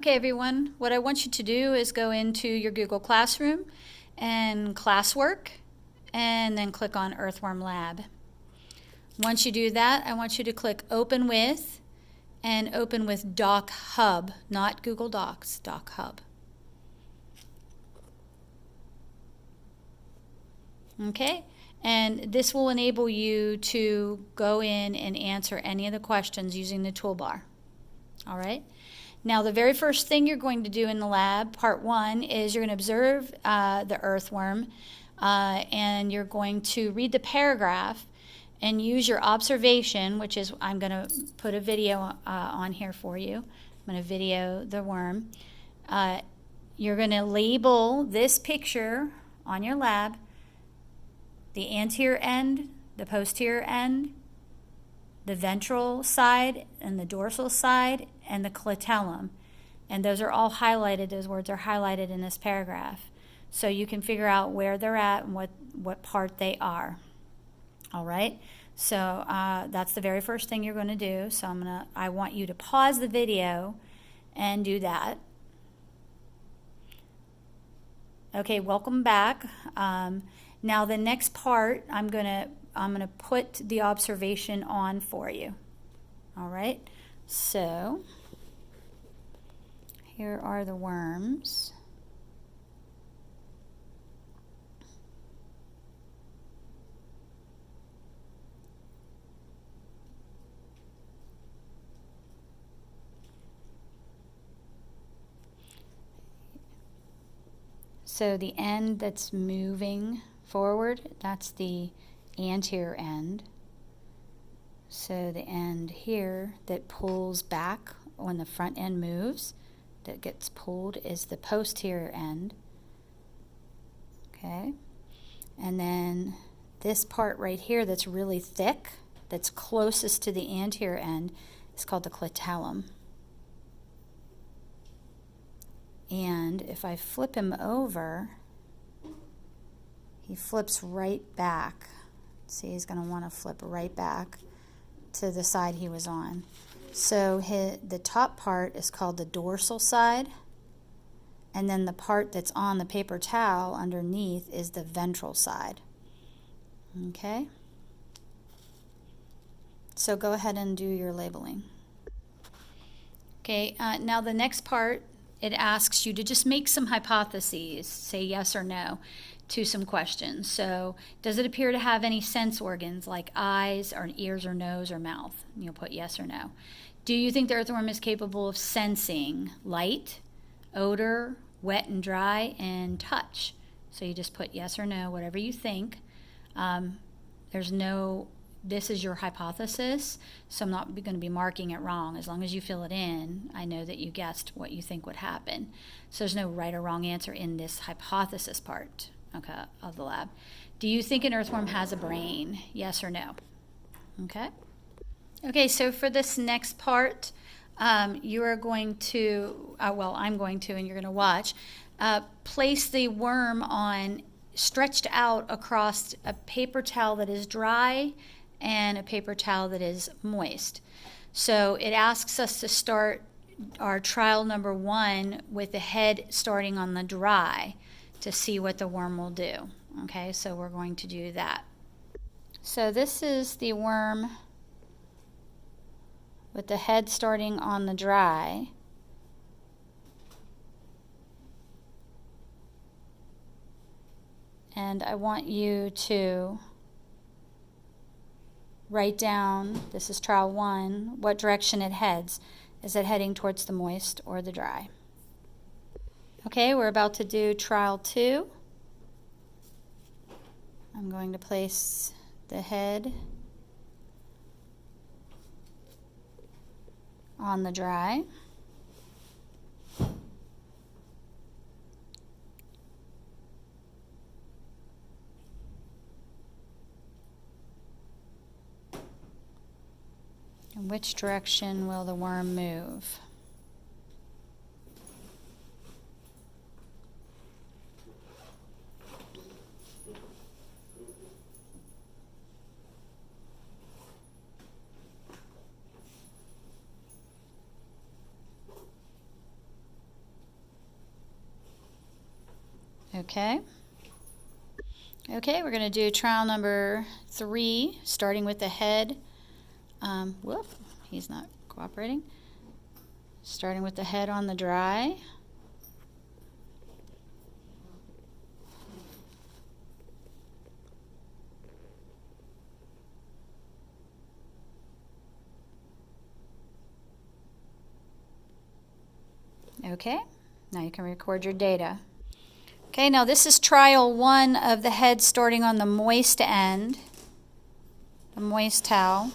Okay, everyone, what I want you to do is go into your Google Classroom and classwork, and then click on Earthworm Lab. Once you do that, I want you to click Open With and open with Doc Hub, not Google Docs, Doc Hub. Okay, and this will enable you to go in and answer any of the questions using the toolbar. All right. Now, the very first thing you're going to do in the lab, part one, is you're going to observe the earthworm, and you're going to read the paragraph and use your observation, which is, I'm going to put a video on here for you. I'm going to video the worm. You're going to label this picture on your lab, the anterior end, the posterior end, the ventral side and the dorsal side, and the clitellum. And those are all highlighted, those words are highlighted in this paragraph. So you can figure out where they're at and what part they are. All right, so that's the very first thing you're going to do. So I want you to pause the video and do that. Okay, welcome back. Now the next part, I'm gonna put the observation on for you. All right, so here are the worms. So the end that's moving forward, that's the anterior end. So the end here that pulls back when the front end moves, that gets pulled, is the posterior end. Okay, and then this part right here that's really thick, that's closest to the anterior end, is called the clitellum. And if I flip him over, he flips right back. See, he's going to want to flip right back to the side he was on. So the top part is called the dorsal side, and then the part that's on the paper towel underneath is the ventral side. Okay? So go ahead and do your labeling. Okay, now the next part, it asks you to just make some hypotheses, say yes or no, to some questions. So, does it appear to have any sense organs like eyes or ears or nose or mouth? You'll put yes or no. Do you think the earthworm is capable of sensing light, odor, wet and dry, and touch? So you just put yes or no, whatever you think. This is your hypothesis, so I'm not going to be marking it wrong. As long as you fill it in, I know that you guessed what you think would happen. So there's no right or wrong answer in this hypothesis part, okay, of the lab. Do you think an earthworm has a brain? Yes or no? Okay. Okay, so for this next part, you are going to, I'm going to, and you're going to watch, place the worm on, stretched out across a paper towel that is dry and a paper towel that is moist. So it asks us to start our trial number one with the head starting on the dry to see what the worm will do. Okay, so we're going to do that. So this is the worm with the head starting on the dry. And I want you to write down, this is trial one, what direction it heads. Is it heading towards the moist or the dry? Okay, we're about to do trial two. I'm going to place the head on the dry. In which direction will the worm move? Okay. Okay, we're going to do trial number 3, starting with the head. Whoop, he's not cooperating. Starting with the head on the dry. Okay, now you can record your data. Okay, now this is trial 1 of the head starting on the moist end, the moist towel,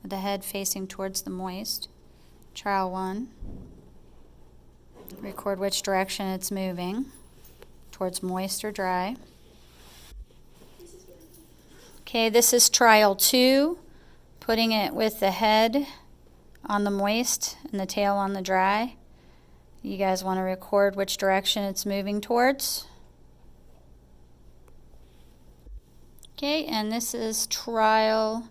with the head facing towards the moist. Trial 1. Record which direction it's moving, towards moist or dry. Okay, this is trial 2, putting it with the head on the moist and the tail on the dry. You guys want to record which direction it's moving towards. Okay, and this is trial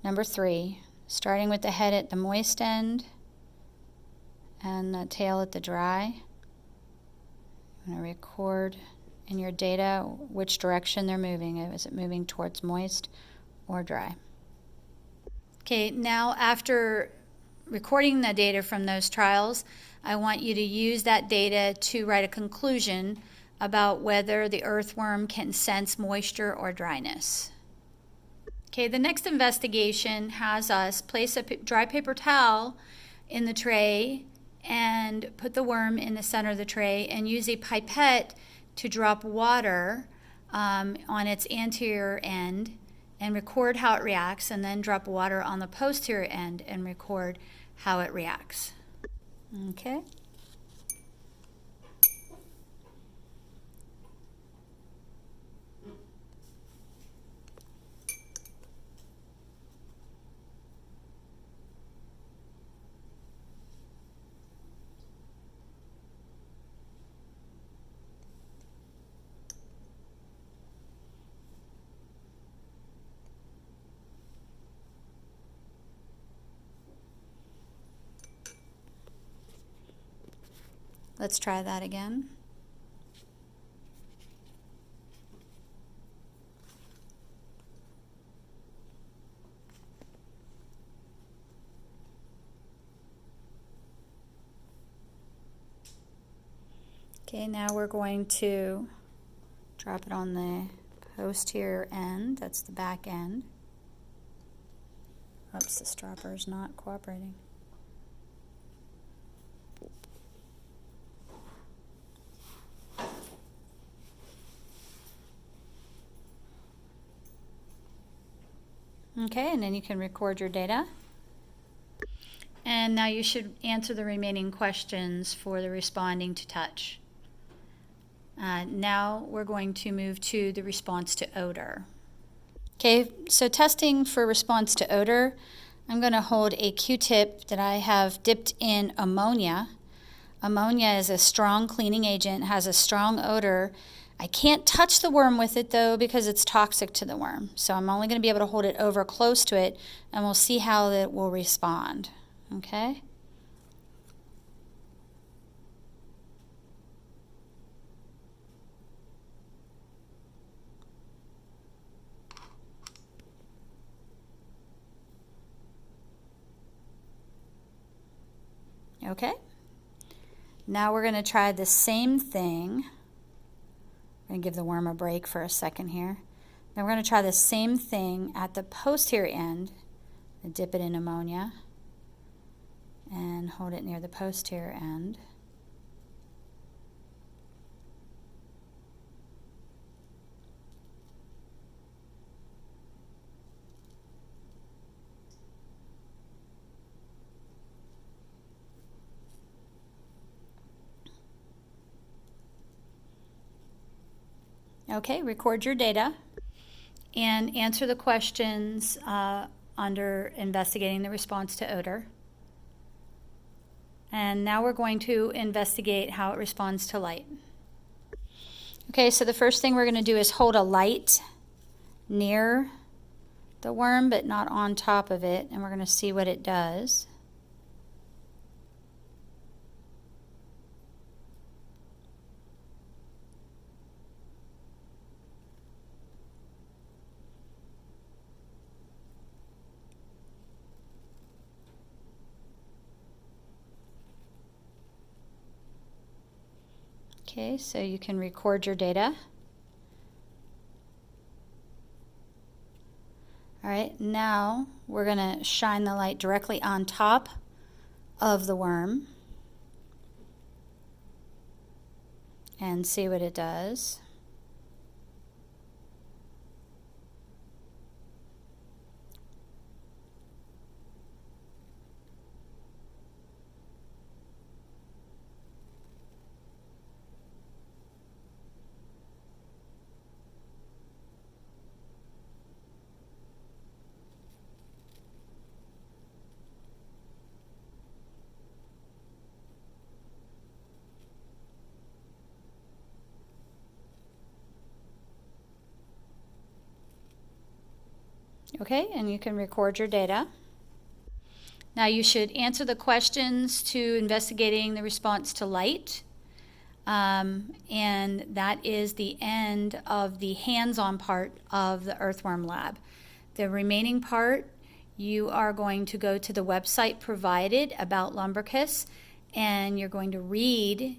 number 3, starting with the head at the moist end and the tail at the dry. I'm going to record in your data which direction they're moving. Is it moving towards moist or dry? Okay, now after recording the data from those trials, I want you to use that data to write a conclusion about whether the earthworm can sense moisture or dryness. Okay, the next investigation has us place a dry paper towel in the tray and put the worm in the center of the tray and use a pipette to drop water on its anterior end and record how it reacts, and then drop water on the posterior end and record how it reacts. Okay. Let's try that again. Okay, now we're going to drop it on the posterior end, that's the back end. Oops, this dropper is not cooperating. Okay, and then you can record your data. And now you should answer the remaining questions for the responding to touch. Now we're going to move to the response to odor. Okay, so testing for response to odor, I'm going to hold a Q-tip that I have dipped in ammonia. Ammonia is a strong cleaning agent, has a strong odor. I can't touch the worm with it though because it's toxic to the worm. So I'm only going to be able to hold it over close to it, and we'll see how it will respond. Okay? Okay? Now we're going to try the same thing. I'm going to give the worm a break for a second here. Now we're going to try the same thing at the posterior end. Dip it in ammonia and hold it near the posterior end. Okay, record your data and answer the questions under investigating the response to odor. And now we're going to investigate how it responds to light. Okay, so the first thing we're going to do is hold a light near the worm but not on top of it, and we're going to see what it does. Okay, so you can record your data. All right, now we're going to shine the light directly on top of the worm and see what it does. Okay, and you can record your data. Now you should answer the questions to investigating the response to light. And that is the end of the hands-on part of the Earthworm Lab. The remaining part, you are going to go to the website provided about Lumbricus, and you're going to read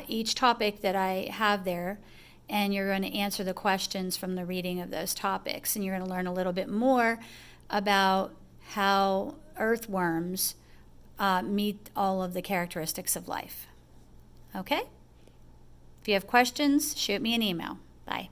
each topic that I have there, and you're going to answer the questions from the reading of those topics. And you're going to learn a little bit more about how earthworms meet all of the characteristics of life. Okay? If you have questions, shoot me an email. Bye.